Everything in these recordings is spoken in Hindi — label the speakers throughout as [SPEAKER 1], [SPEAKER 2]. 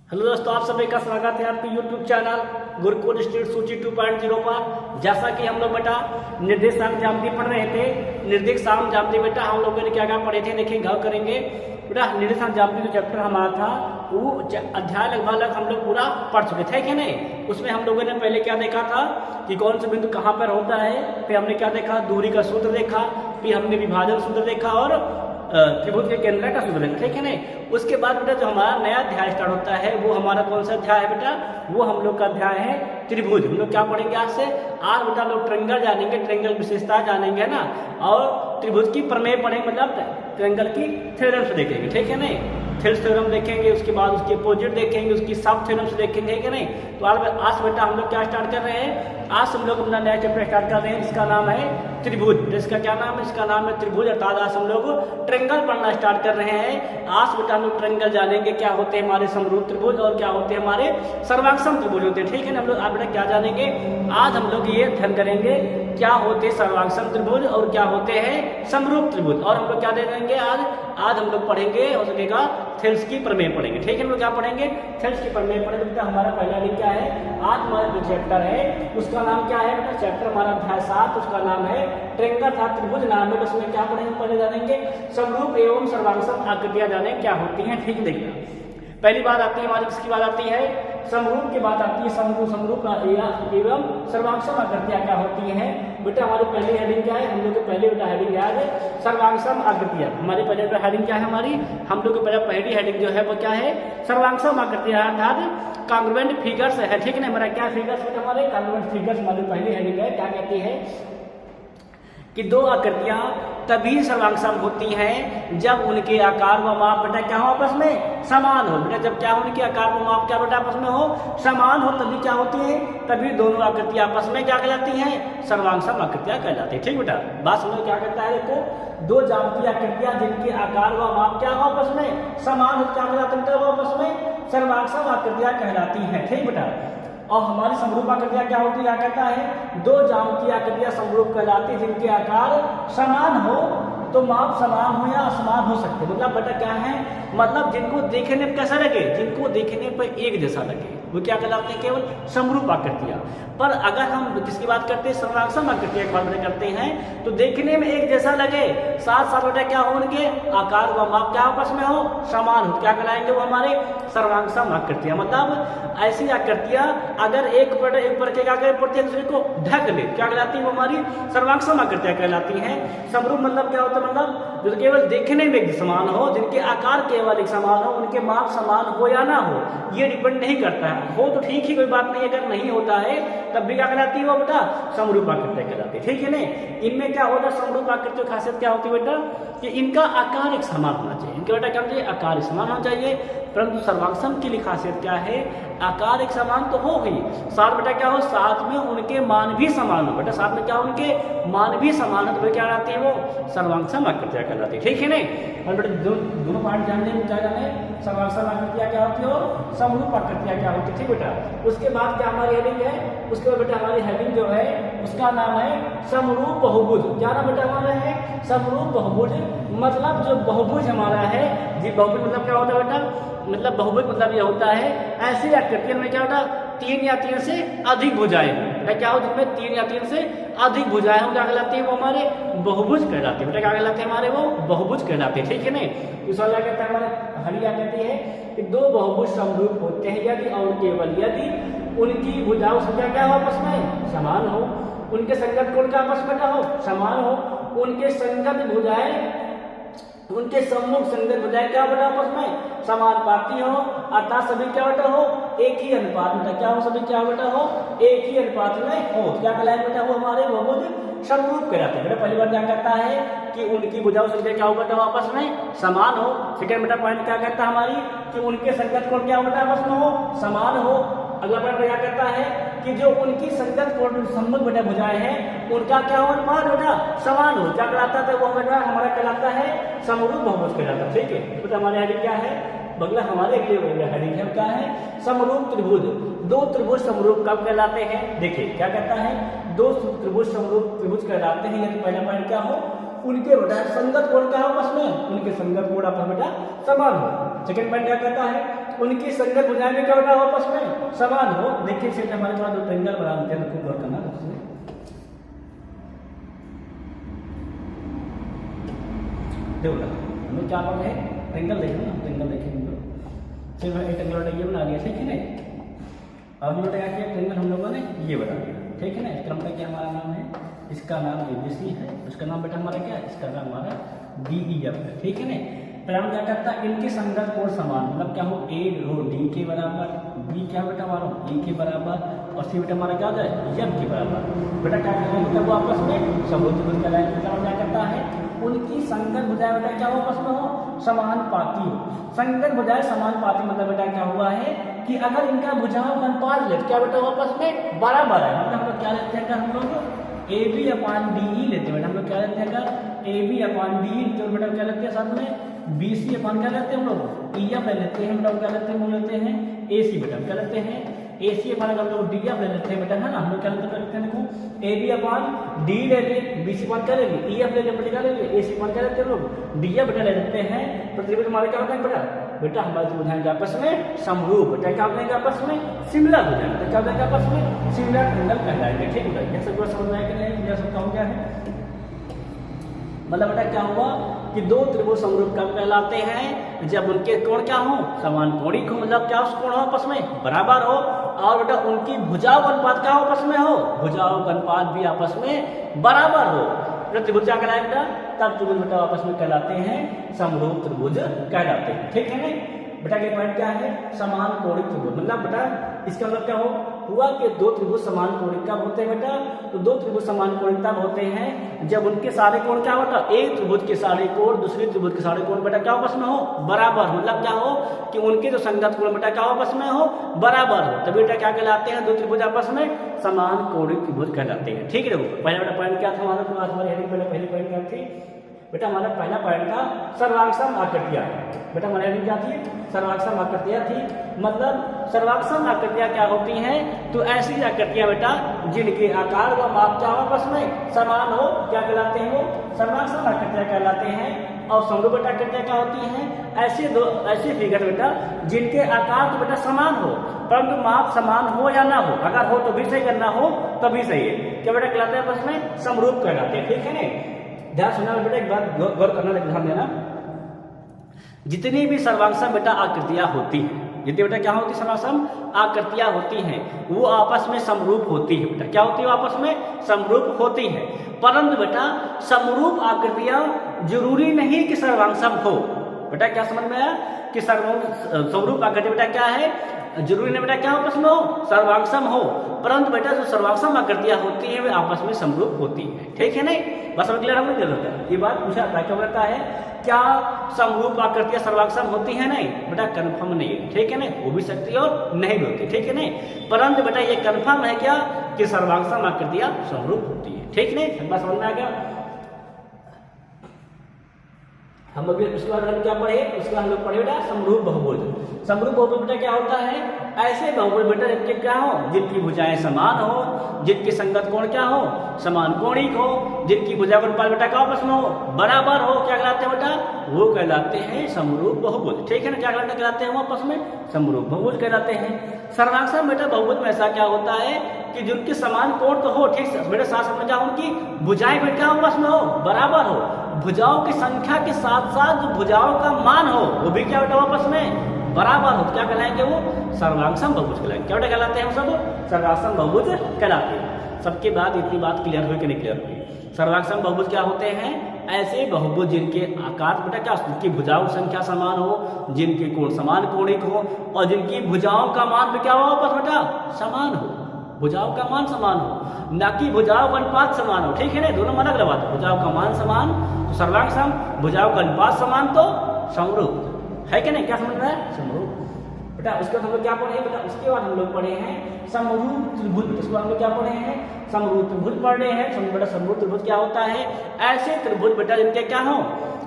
[SPEAKER 1] हेलो दोस्तों, आप सभी का स्वागत है आपके YouTube चैनल गुरुकुल स्ट्रीट सूची 2.0 पर। जैसा कि हम लोग बेटा निर्देशांक ज्यामिति पढ़ रहे थे। निर्देशांक ज्यामिति बेटा हम लोगों ने क्या क्या पढ़े थे, देखिए गौर करेंगे बेटा। निर्देशांक ज्यामिति जो चैप्टर हमारा था वो अध्याय लगभग हम लोग पूरा पढ़ चुके थे कि नहीं। उसमें हम लोगों ने पहले क्या देखा था कि कौन सा बिंदु कहाँ पर होता है, फिर हमने क्या देखा, दूरी का सूत्र देखा, फिर हमने विभाजन सूत्र देखा और त्रिभुज के केंद्र का सूत्र देखा, ठीक है नहीं। उसके बाद बेटा जो हमारा नया अध्याय स्टार्ट होता है वो हमारा कौन सा अध्याय है बेटा, वो हम लोग का अध्याय है त्रिभुज। हम लोग क्या पढ़ेंगे आज से, आज बेटा लोग ट्रेंगल जानेंगे, ट्रेंगल विशेषता जानेंगे ना, और त्रिभुज की प्रमेय पढ़ेंगे, मतलब ट्रेंगल की थ्योरम्स देखेंगे, ठीक है नहीं। थेल्स थ्योरम देखेंगे, उसके बाद उसके अपोजिट देखेंगे, उसकी सब थ्योरम्स देखेंगे कि नहीं। तो आज बेटा हम लोग क्या स्टार्ट कर रहे हैं, आज हम लोग अपना नया चैप्टर स्टार्ट कर रहे हैं जिसका नाम है त्रिभुज। इसका क्या नाम है, इसका नाम है त्रिभुज। अर्थात आज हम लोग ट्रेंगल पढ़ना स्टार्ट कर रहे हैं। आज बेटा हम लोग ट्रेंगल जानेंगे, क्या होते हैं हमारे समरूप त्रिभुज और क्या होते हैं हमारे सर्वांगसम त्रिभुज होते हैं, ठीक है ना। हम लोग आज बेटा क्या जानेंगे, आज हम लोग ये अध्ययन करेंगे क्या होते हैं सर्वांगसम त्रिभुज और क्या होते हैं समरूप त्रिभुज। और हम लोग क्या देखेंगे आज हम लोग पढ़ेंगे, हो सकेगा थेल्स की प्रमेय पढ़ेंगे, ठीक है। हम लोग क्या पढ़ेंगे, थेल्स की प्रमेय पढ़ेंगे। बेटा हमारा पहला दिन क्या है, आज हमारा जो चैप्टर है उसका नाम क्या है बेटा, चैप्टर हमारा अध्याय 7, उसका नाम है ट्रेंगल था त्रिभुज नाम है। उसमें क्या पढ़ेंगे, पहले जानेंगे समरूप एवं सर्वांगसम आकृतियां जाने क्या होती हैं, ठीक देखना। पहली बात आती है हमारी, किसकी बात आती है, समरूप की बात आती है। समरूप एवं सर्वांगसम आकृतियां क्या होती हैं बेटा। हमारी पहली हेडिंग क्या है, हम लोग की पहली बेटा हेडिंग याद है सर्वांगसम आकृतियां। हमारी पहले हेडिंग क्या है, हमारी हम लोग की पहली हेडिंग जो है वो क्या है, सर्वांगसम आकृतियां अर्थात कॉन्ग्रुएंट फिगर्स है, ठीक है ना। हमारा क्या फिगर्स बेटा, हमारे कॉन्ग्रुएंट फिगर्स हमारी पहली हेडिंग है। क्या कहती है कि दो आकृतियां तभी सर्वांगसम होती हैं जब उनके आकार व माप बेटा क्या हो, आपस में समान हो। बेटा जब क्या हो, उनके आकार व माप क्या बेटा आपस में हो, समान हो, तभी क्या होती है, तभी दोनों आकृतियां आपस में क्या कहलाती हैं, सर्वांगसम आकृतियां कहलाती है, ठीक बेटा। बात समझो क्या कहता है, देखो दो ज्यामितीय आकृतियां जिनके आकार व माप क्या हो आपस में समान हो, क्या कहलाती है, आपस में सर्वांगसम आकृतियां कहलाती हैं, ठीक बेटा। और हमारी समरूप आकृतियां क्या होती है, क्या कहता है, दो ज्यामितीय आकृतियां समरूप कहलाती है जिनके आकार समान हो, तो माप समान हो या असमान हो सकते। मतलब बेटा क्या है, मतलब जिनको देखने में कैसा लगे, जिनको देखने पर एक जैसा लगे, वो क्या कहलाते हैं, केवल समरूप आकृतियां। पर अगर हम किसकी बात करते हैं, सर्वांगसम आकृतियां की बात करते हैं, तो देखने में एक जैसा लगे, साथ साथ बेटा क्या हो, उनके आकार व माप क्या आपस में हो, समान हो, क्या कहलाएंगे वो हमारे सर्वांगसम आकृतियां। मतलब ऐसी आकृतियां अगर एक पर क्या करते दूसरे को ढक ले, क्या कहलाती है वो हमारी सर्वांगसम आकृतियां कहलाती हैं। समरूप मतलब क्या होता है, मतलब जो केवल देखने में एक समान हो, जिनके आकार केवल एक समान हो, उनके माप समान हो या ना हो, ये डिपेंड नहीं करता है। हो तो ठीक ही, कोई बात नहीं, अगर नहीं होता है तब भी क्या कहलाती है वो बेटा, समरूप आकृतियां कहलाती है, ठीक है नहीं। इनमें क्या होता है, समरूप आकृतियों की खासियत क्या होती है बेटा, कि इनका आकार एक समान होना चाहिए, इनके बेटा क्या होना चाहिए, आकार समान होना चाहिए। परंतु सर्वांगसम की खासियत क्या है, आकार एक समान तो हो ही, साथ बेटा क्या हो, साथ में उनके मान भी समान हो। बेटा साथ में क्या, उनके मान भी समान है, तो क्या कहलाती है वो सर्वांगसम आकृतियां कहलाती है, ठीक है नहीं। और बेटा दोनों पार्ट जानने में क्या जाने, सर्वांगसम आकृतियां क्या होती है और समरूप आकृतियां क्या होती है, ठीक बेटा। उसके बाद क्या हमारी हेडिंग है, उसके बाद बेटा हमारी हेडिंग जो है उसका नाम है समरूप बहुभुज। क्या नाम बेटा हमारा है, समरूप बहुभुज। मतलब जो बहुभुज हमारा है जी, बहुभुज मतलब क्या होता है बेटा, मतलब बहुभुज मतलब ये होता है ऐसी आकृतियों में क्या होता, 3 या 3 से अधिक भुजाएं, क्या हो, जिनमें 3 या 3 से अधिक भुजाएं हम क्या कहलाती है, वो हमारे बहुभुज कहलाते हैं। बेटा क्या कहलाते हैं, हमारे वो बहुभुज कहलाते हैं, ठीक है नहीं। इस वाला क्या कहता है, हमारे हरी क्या कहती है कि दो बहुभुज समरूप होते हैं यदि और केवल यदि उनकी भुजाओं संख्या क्या हो, आपस में समान हो, उनके संगत कोण का आपस में क्या हो, समान हो, उनके संगत भुजाएं, उनके सम्मुख संगत भुजाएं क्या बेटा आपस में समानुपाती हो, अर्थात सभी क्या बेटा हो, एक ही अनुपात में क्या हो, सभी क्या बेटा हो, एक ही अनुपात में हो, क्या कहलाए बेटा वो हमारे बहुभुज समरूप कहलाते हैं। बेटा पहली बार क्या कहता है कि उनकी भुजाओं संख्या क्या हो बेटा आपस में समान हो। सेकंड बेटा पॉइंट क्या कहता है हमारी, कि उनके संगत कोण क्या बेटा आपस में हो, समान हो। अगला पॉइंट क्या कहता है कि जो उनकी संगत कोण सम्मुख बेटा भुजाएं हैं उनका क्या हो, अनुपात बेटा समान हो, क्या कहलाता है वो बेटा हमारा कहलाता है समरूप बहुभुज कहलाता है, ठीक है। बेटा हमारे हेडिंग क्या है, बगला हमारे हेडिंग है क्या है, समरूप त्रिभुज। दो त्रिभुज समरूप कब कहलाते हैं, देखिए क्या कहता है, दो त्रिभुज समरूप त्रिभुज कहलाते हैं यदि पहला पॉइंट क्या हो, उनके बेटा संगत कोण क्या हो आपस में, उनके संगत कोण आपस में बेटा समान हो। सेकंड पॉइंट क्या कहता है, उनकी संगत भुजाएं भी क्या बेटा हो आपस में समान हो। देखिए सेठ हमारे पास दो ट्रायंगल बना देते हैं, खूब गौर करना देखो ना हम लोग क्या पढ़ रहे हैं, ट्रायंगल देखें ना, ट्रायंगल देखें हम लोग सिर्फ एक ट्रायंगल ये बना लिया, ठीक है ना। अब हम लोग क्या किया, ट्रायंगल हम लोगों ने ये बना दिया, ठीक है ना। इस क्रम का क्या हमारा नाम है, इसका नाम ABC है, उसका नाम बेटा हमारा क्या है, इसका नाम हमारा DEF है, ठीक है ना। परिणाम क्या करता है, इनके संगत कोण समान, मतलब क्या हो A रो D के बराबर, B क्या बेटा हमारा E के बराबर और C बेटा हमारा क्या होता है F के बराबर। बेटा क्या करेंगे, मतलब वो आपस में समभुज कहलाएंगे। परिणाम क्या करता है, उनकी संगत भुजाएं बेटा क्या हो आपस में हो समानुपाती हो। संगत भुजाएं समानुपाती मतलब बेटा क्या हुआ है कि अगर इनका भुजाओं का अनुपात ले क्या बेटा आपस में बराबर है, मतलब हम लोग क्या लेते हैं, अगर हम लोग AB/DE लेते हैं बेटा, हम लोग क्या लेते हैं, अगर AB/DE तो बेटा क्या लेते हैं साथ में BC अपन क्या लेते हैं हम लोग EF ले लेते हैं, मतलब क्या लेते हैं, हम लेते हैं AC बेटा क्या लेते हैं AC अपन हम लोग DF ले लेते हैं बेटा, है ना। हम लोग क्या लेते हैं, देखो AB/D ले ले, BC अपन क्या ले ले, EF ले ले बेटा क्या ले ले, AC अपन क्या लेते हैं लोग DF बेटा ले लेते हैं। प्रतिबिंब हमारे क्या होता है बेटा, बेटा हमारे बुझाएंगे आपस में समरूप, बेटा क्या बोलेंगे आपस में सिमिलर हो जाएगा, क्या बोलेंगे आपस में सिमिलर ट्रायंगल कहलाएंगे, ठीक है। ये सब समझ में आया कि नहीं, यह सब काम क्या है, मतलब बेटा क्या हुआ कि दो त्रिभुज समरूप कब कहलाते हैं, जब उनके कोण क्या हो समान कोणिक हो, मतलब क्या उस कोण हो आपस में बराबर हो, और बेटा उनकी भुजाओं का अनुपात क्या हो आपस में हो, भुजाओं का अनुपात भी आपस में बराबर हो। त्रिभुज क्या कहलाए बेटा, तब त्रिभुज बेटा आपस में कहलाते हैं समरूप त्रिभुज कहलाते हैं, ठीक है ना। बेटा ये पॉइंट क्या है, समान कोणिक त्रिभुज, मतलब बेटा इसका मतलब क्या हुआ कि दो त्रिभुज समान कोणिक कब होते हैं बेटा, तो दो त्रिभुज समान कोणिक तब होते हैं जब उनके सारे कोण क्या होता है, एक त्रिभुज के सारे कोण दूसरे त्रिभुज के सारे कोण बेटा क्या आपस में हो बराबर, मतलब क्या हो कि उनके जो संगत कोण बेटा क्या आपस में हो बराबर हो, तभी बेटा क्या कहलाते हैं, दो त्रिभुज आपस में समान कोणिक त्रिभुज कहलाते हैं, ठीक है। देखो पहला बेटा पॉइंट क्या था हमारा, हमारे हेडिंग पहली पॉइंट क्या थी बेटा, हमारा पहला पॉइंट था सर्वांगसम आकृतियां। बेटा हमारी हेडिंग क्या थी, सर्वांगसम आकृतियां थी, मतलब सर्वांगसम आकृतियां क्या होती हैं, तो ऐसी आकृतियां बेटा जिनके आकार व माप क्या आपस में समान हो, क्या कहलाते हैं, वो सर्वांगसम आकृतियां कहलाते हैं। और समरूप बेटा आकृतियां क्या होती हैं, ऐसे फिगर बेटा जिनके आकार तो बेटा समान हो परंतु माप समान हो या ना हो, अगर हो तो भी सही, करना हो तो भी सही है, क्या बेटा कहलाते हैं आपस में समरूप कहलाते हैं, ठीक है ना। ध्यान सुनना बेटा, एक बात गौर करना, ध्यान देना, जितनी भी सर्वांगसम बेटा आकृतियां होती हैं, जितनी बेटा क्या होती है सर्वांगसम आकृतियां होती हैं, वो आपस में समरूप होती है बेटा, क्या होती है आपस में समरूप होती है। परंतु बेटा समरूप आकृतियां जरूरी नहीं कि सर्वांगसम हो, बेटा क्या समझ में आया कि समरूप आकृति बेटा क्या है, जरूरी नहीं बेटा क्या आपस में हो सर्वांगसम हो, परंतु बेटा जो सर्वांगसम आकृतियां होती हैं वे आपस में समरूप होती हैं, ठीक है नहीं। बस समझ क्लियर हम लोग होता है, ये बात पूछा था क्या रहता है, क्या समरूप आकृतियां सर्वांगसम होती है, नहीं बेटा कंफर्म नहीं है, ठीक है ना, हो भी सकती है और नहीं भी होती, ठीक है नहीं, परंतु बेटा ये कंफर्म है क्या कि सर्वांगसम आकृतियां समरूप होती है, ठीक नहीं। बात समझ में आ गया। हम लोग उसके बाद हम क्या पढ़े, उसके बाद हम लोग पढ़े बेटा समरूप बहुभुज। समरूप बहुभुज बेटा क्या होता है, ऐसे बहुभुज बेटा जिनके क्या हो, जिनकी भुजाएं समान हो, जिनके संगत कोण क्या हो समान कोणिक हो, जिनकी भुजा का अनुपात बेटा क्या आपस में हो बराबर हो, क्या कहलाते हैं बेटा, वो कहलाते हैं समरूप बहुभुज, ठीक है ना। क्या कहलाते हैं वो आपस में समरूप बहुभुज कहलाते हैं। सर्वांगसम बेटा बहुभुज में ऐसा क्या होता है कि जिनके समान कोण तो हो, ठीक बेटा साथ समझ जाओ, उनकी भुजाएं बेटा आपस में हो बराबर हो, भुजाओं की संख्या के साथ साथ जो भुजाओं का मान हो वो भी क्या बेटा आपस में बराबर हो, क्या कहलाएंगे वो सर्वांगसम बहुभुज कहलाएंगे, क्या बेटा कहलाते हैं हम सब सर्वांगसम बहुभुज कहलाते हैं। सबके बाद इतनी बात क्लियर हुई कि नहीं क्लियर हुई। सर्वांगसम बहुभुज क्या होते हैं, ऐसे बहुभुज जिनके आकार बेटा क्या उनकी भुजाओं की संख्या समान हो, जिनके कोण समान कोणिक हो और जिनकी भुजाओं का मान भी क्या हो आपस बेटा समान हो, भुजाओं का मान समान हो, ना कि भुजाओं का अनुपात समान हो, ठीक है ना, दोनों अलग अलग बात है। भुजाओं का मान समान तो सर्वांगसम, भुजाओं का अनुपात समान तो समरूप है कि नहीं, क्या समझ रहा है समरूप बेटा। उसके बाद हम लोग क्या पढ़े बेटा, उसके बाद हम लोग पढ़े हैं समरूप त्रिभुज। उसके बाद हम लोग क्या पढ़े हैं समरूप त्रिभुज पढ़ रहे हैं। बेटा समरूप त्रिभुज क्या होता है, ऐसे त्रिभुज बेटा जिनके क्या हो,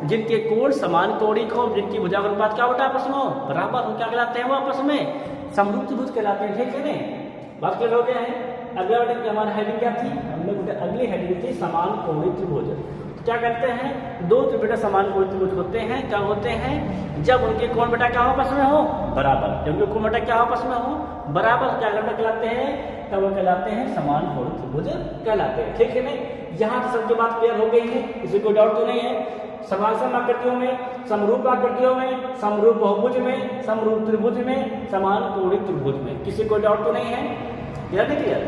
[SPEAKER 1] जिनके कोण समान कोणिक हो, जिनकी भुजा का अनुपात क्या होता है आपस में हो बराबर हो, क्या कहलाते हैं वो आपस में समरूप त्रिभुज कहलाते हैं, ठीक है ना। बात क्लियर हो गया है। अगला बेटा हमारा हेडिंग क्या थी, हम लोग अगली हेडिंग थी समान कोणिक त्रिभुज। क्या करते हैं, दो त्रिभुज समान कोण त्रिभुज होते हैं, क्या होते हैं, जब उनके कोण बेटा क्या हो आपस में हो बराबर, जब उनके कोण बेटा क्या हो आपस में हो बराबर, क्या कहलाते हैं, तब वो कहलाते हैं समान कोण त्रिभुज कहलाते हैं। ठीक है ना, यहाँ तो सबकी बात क्लियर हो गई है, किसी को डाउट तो नहीं है। समांतर आकृतियों में, समरूप आकृतियों में, समरूप बहुभुज में, समरूप त्रिभुज में, समान कोणीय त्रिभुज में, किसी को डाउट तो नहीं है, क्लियर नहीं क्लियर?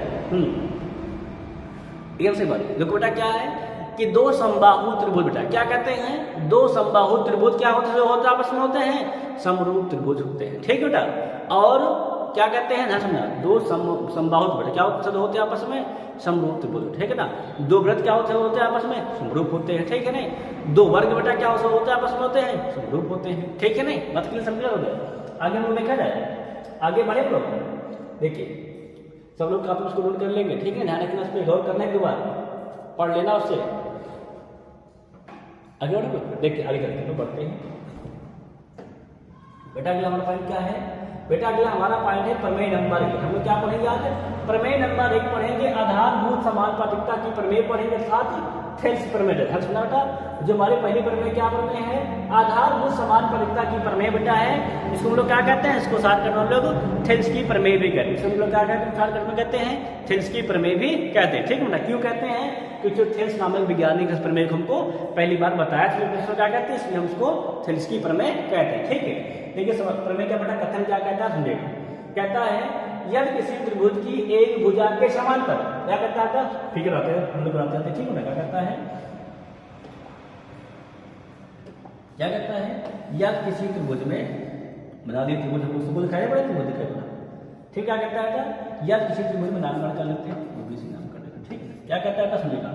[SPEAKER 1] ये से बात देखो बेटा क्या है कि दो समबाहु त्रिभुज बेटा क्या कहते हैं, दो समबाहु त्रिभुज क्या होते हैं आपस में होते हैं समरूप त्रिभुज होते हैं। ठीक है बेटा, और क्या कहते हैं, ध्यान समझना, दो समबाहु बेटा क्या होते हैं आपस में समरूप त्रिभुज। ठीक है ना, दो वृत्त क्या होते हैं आपस में समरूप होते हैं। ठीक है नहीं, दो वर्ग बेटा क्या होते हैं आपस में होते हैं समरूप होते हैं। ठीक है नहीं, बात क्लियर समझ हो गया। आगे हम लोग देखा जाए, आगे बढ़े लोग, देखिए सब लोग काफी उसको नोट कर लेंगे। ठीक है, ध्यान रखना, उस पर गौर करना है, दोबारा पढ़ लेना उससे आगे बढ़ो। देखिए आगे करते हैं, बढ़ते हैं बेटा। अगला हमारा पॉइंट क्या है बेटा, अगला हमारा पॉइंट है प्रमेय नंबर 1। हम लोग क्या पढ़ेंगे आज, प्रमेय नंबर 1 पढ़ेंगे, आधारभूत समानुपातिकता की प्रमेय पढ़ेंगे, साथ ही थेल्स प्रमेय। ध्यान सुना बेटा, जो हमारी पहली प्रमेय क्या प्रमेय है, आधारभूत समानुपातिकता की प्रमेय बेटा है। इसको हम लोग क्या कहते हैं, इसको शॉर्टकट में हम लोग थेल्स की प्रमेय भी कहते हैं। इसको हम लोग क्या कहते हैं, शॉर्टकट में कहते हैं थेल्स की प्रमेय भी कहते हैं। ठीक है बेटा, क्यों कहते हैं, क्योंकि जो थेल्स नामक वैज्ञानिक इस प्रमेय को हमको पहली बार बताया था, इसको क्या कहते हैं, इसलिए हम उसको थेल्स की प्रमेय कहते हैं। ठीक है, देखिए प्रमेय क्या बेटा, कथन क्या कहता है समझेगा, कहता है यदि किसी त्रिभुज की एक भुजा के समांतर, क्या कहता है, फिक्र आते हैं हम लोग बनाते हैं। ठीक है, क्या कहता है, क्या कहता है, यदि किसी त्रिभुज में, बना दिए त्रिभुज, हम उसको दिखाया बड़े त्रिभुज दिखाया बना। ठीक, क्या कहता है, यदि किसी त्रिभुज में नामकरण कर लेते हैं, नाम कर लेते हैं। ठीक है, क्या कहता है समझेगा,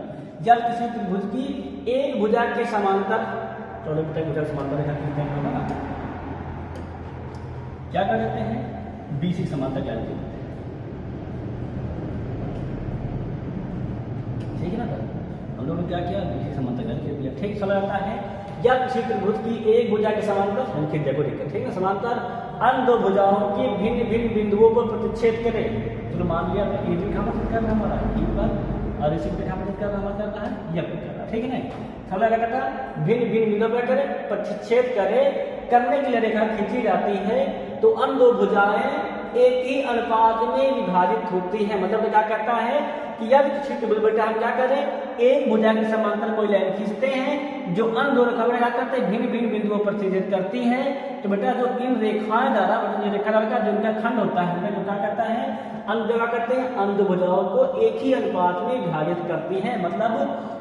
[SPEAKER 1] यदि किसी त्रिभुज की एक भुजा के समांतर, चलो बेटा भुजा समांतर है, क्या कर देते हैं, BC समांतर ज्ञान देते हैं। ठीक है ना, हम लोगों ने क्या किया, BC समांतर ज्ञान कर दिया। ठीक, चला जाता है, या किसी त्रिभुज की एक भुजा के समांतर संकेत देखो देखो। ठीक है, समांतर अन्य दो भुजाओं के भिन्न भिन्न बिंदुओं पर प्रतिच्छेद करे। चलो मान लिया ए भी कहाँ पर कर रहा है हमारा ई पर, और इसी पे कहाँ पर कर रहा है यह पर कर रहा है। ठीक है ना, चला कहता भिन्न भिन्न बिंदुओं पर करे, प्रतिच्छेद करे, करने के लिए रेखा खींची जाती है तो अन्य दो भुजाएं एक ही अनुपात में विभाजित होती हैं। मतलब क्या कहता है कि यदि किसी त्रिभुज बेटा हम क्या करें, एक भुजा के समांतर कोई लाइन खींचते हैं जो अन्य दो रेखाओं क्या करते हैं, भिन्न भिन्न बिंदुओं पर छेदित करती हैं। तो बेटा जो इन रेखाएं द्वारा, जो रेखा का जो इनका खंड होता है, जो क्या करता है, अन्य क्या करते हैं, अन्य भुजाओं को एक ही अनुपात में विभाजित करती है। मतलब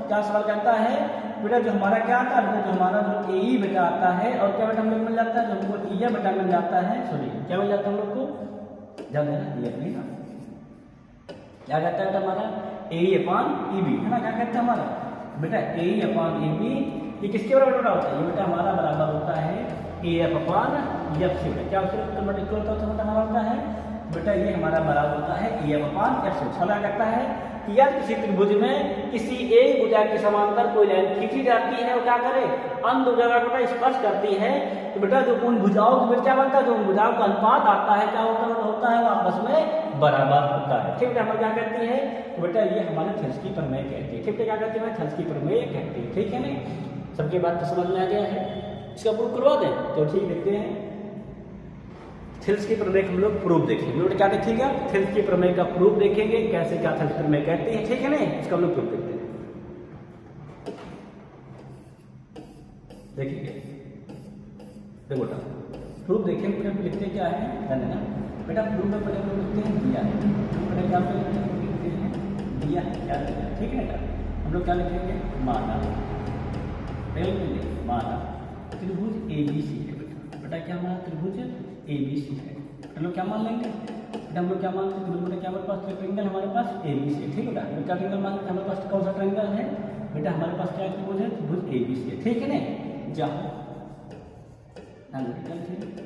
[SPEAKER 1] क्या सवाल कहता है बेटा, जो हमारा क्या आता है, जो हमारा जो ए बेटा आता है, और क्या बेटा हम लोग मिल जाता है, जो हमको ई बेटा मिल जाता है, सॉरी क्या मिल जाता है हम लोग को, ध्यान देना, ये नहीं ना, क्या कहता है हमारा A/EB है ना, क्या कहता है हमारा बेटा A/EB, ये किसके बराबर होता है, ये बेटा हमारा बराबर होता है AF/F से। क्या उसके हमारा होता है बेटा, ये हमारा बराबर होता है AF/F से। छला कहता है कि यदि किसी त्रिभुज में किसी एक भुजा के समांतर कोई लाइन खींची जाती है और क्या करे, अन्य भुजा को स्पर्श करती है, तो बेटा जो उन भुजाओं के बीच क्या बनता है, जो उन भुजाओं का अनुपात आता है, क्या होता है वो आपस में बराबर होता है। ठीक है, हम क्या कहती है, तो बेटा ये हमारे थेल्स की प्रमेय कहती है। ठीक है, क्या कहती है, थेल्स की प्रमेय कहती है। ठीक है नहीं, सबकी बात तो समझ में आ गया है, इसका प्रूफ करवा दें तो ठीक, देखते हैं थेल्स की प्रमेय हम लोग प्रूफ देखेंगे। क्या देखिएगा, थेल्स की प्रमेय का प्रूफ देखेंगे, कैसे क्या थेल्स प्रमेय कहते हैं। ठीक है नहीं, इसका हम लोग प्रूफ देखते हैं। देखिए देखो बेटा, प्रूफ देखेंगे, लिखते क्या है, ध्यान देना बेटा। प्रूफ में पहले हम लोग लिखते हैं दिया है, पहले क्या लिखते हैं, दिया है, क्या लिखते हैं। ठीक है ना, हम लोग क्या लिखेंगे, माना, माना त्रिभुज ABC है बेटा। बेटा क्या हमारा त्रिभुज ABC है, हम लोग क्या मान लेंगे बेटा, हम लोग क्या मानते हैं, त्रिभुज क्या हमारे पास ट्रायंगल, हमारे पास ABC है। ठीक है बेटा, क्या ट्रायंगल मानते हैं, हमारे पास कौन सा ट्रायंगल है बेटा, हमारे पास क्या त्रिभुज है, त्रिभुज ABC है। ठीक है ना, जहाँ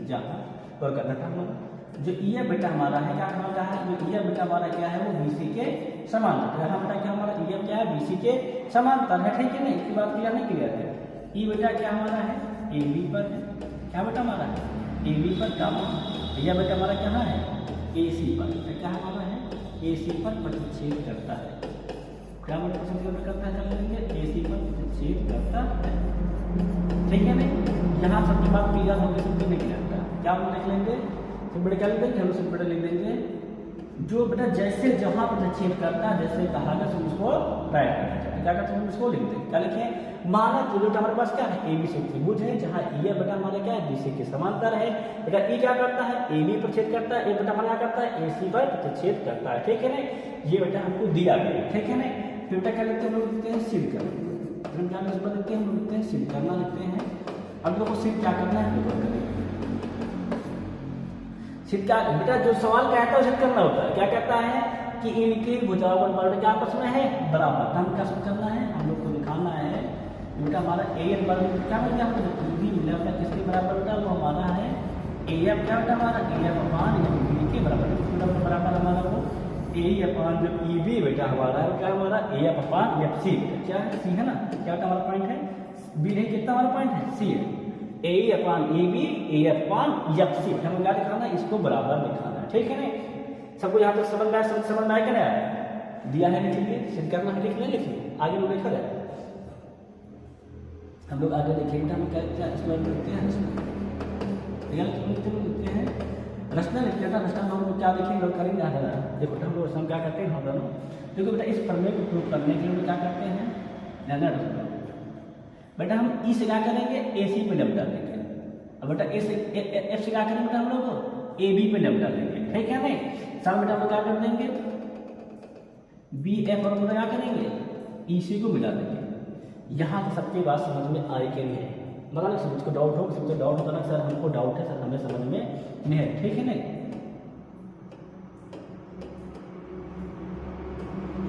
[SPEAKER 1] जहाँ और करना था हमारा जो ई बेटा हमारा है, क्या हमारा है, जो ई बेटा हमारा क्या है, वो BC के समांतर है। बेटा क्या हमारा ई क्या है, BC के समांतर है। ठीक है ना, इसकी बात क्लियर नहीं, क्लियर है। ई बेटा क्या हमारा है, AB पर है, क्या बेटा हमारा है, AB पर, गामा यह बेटा हमारा क्या है, AC पर, क्या हमारा है, AC पर प्रतिच्छेद करता है। क्या प्रतिच्छेद करता है, कर लेंगे AC पर प्रतिच्छेद करता है, ठीक है नहीं। यहाँ सबकी बात क्लियर होगी, सिंपल नहीं लगता, क्या हम लिख लेंगे सिंपल, क्या लिख देंगे हम सिंपल लिख देंगे जो बेटा जैसे जहाँ प्रतिच्छेद करता है जैसे कहा गया उसको राइट करना चाहिए, क्या करते हैं इसको लिख देंगे, क्या लिखें माना कि बेटा हमारे पास क्या है ABC त्रिभुज है जहाँ E बेटा हमारे क्या है BC के समांतर है, बेटा E क्या करता है AB प्रतिच्छेद करता है, बेटा हमारा क्या करता है AC पर प्रतिच्छेद करता है, ठीक है ना। ये बेटा हमको दिया गया, ठीक है ना। फिर बेटा क्या लिखते हैं हम लोग लिखते हैं सिद्ध करना, हम क्या लिखते हैं हम लोग लिखते हैं सिद्ध करना लिखते हैं। अब लोग को सिद्ध क्या करना है हम लोग करेंगे सिद्ध क्या, बेटा जो सवाल कहता है उसे करना होता है, क्या कहता है कि इनकी भुजाओं पर क्या आपस में है बराबर, हम क्या करना है हम लोग को दिखाना है बेटा हमारा AN बराबर क्या मिल गया हमको बी मिला बेटा किसके बराबर बेटा वो हमारा है AF क्या बेटा हमारा AF अपान B के बराबर, बराबर हमारा वो A अपान जो EB बेटा हमारा है क्या हमारा AF अपान FC, क्या है C है ना, क्या बेटा हमारा पॉइंट है B नहीं, कितना हमारा पॉइंट है C है, A upon AB AF upon FC, हमें क्या दिखाना है इसको बराबर दिखाना है, ठीक है ना। सबको यहाँ तक समझ में आया, समझ में आया क्या आया, दिया है लिखिए, सिद्ध करना है लिखना, लिखिए आगे लोग लिखा है, हम लोग आगे देखेंगे हम क्या इसमें लिखते हैं लिखते हैं रचना लिखते हैं, रचना हम लोग क्या देखेंगे लोग करेंगे आगे, देखो हम लोग रचना क्या करते हैं हम दोनों, देखो बेटा इस प्रमेय को प्रूव करने के लिए क्या करते हैं रचना, बेटा हम ई से क्या करेंगे AC पे लैम्डा लेंगे, अब बेटा ए से F से क्या करेंगे बेटा हम लोग AB पे लैम्डा लेंगे, ठीक है नहीं। सब बेटा हम लोग क्या कर देंगे BF और क्या करेंगे EC को मिला देंगे। यहाँ तो सबकी बात समझ में आई कि नहीं है, मतलब समझ को डाउट हो, समझ डाउट होता ना सर हमको डाउट है सर हमें समझ में नहीं है, ठीक है नहीं।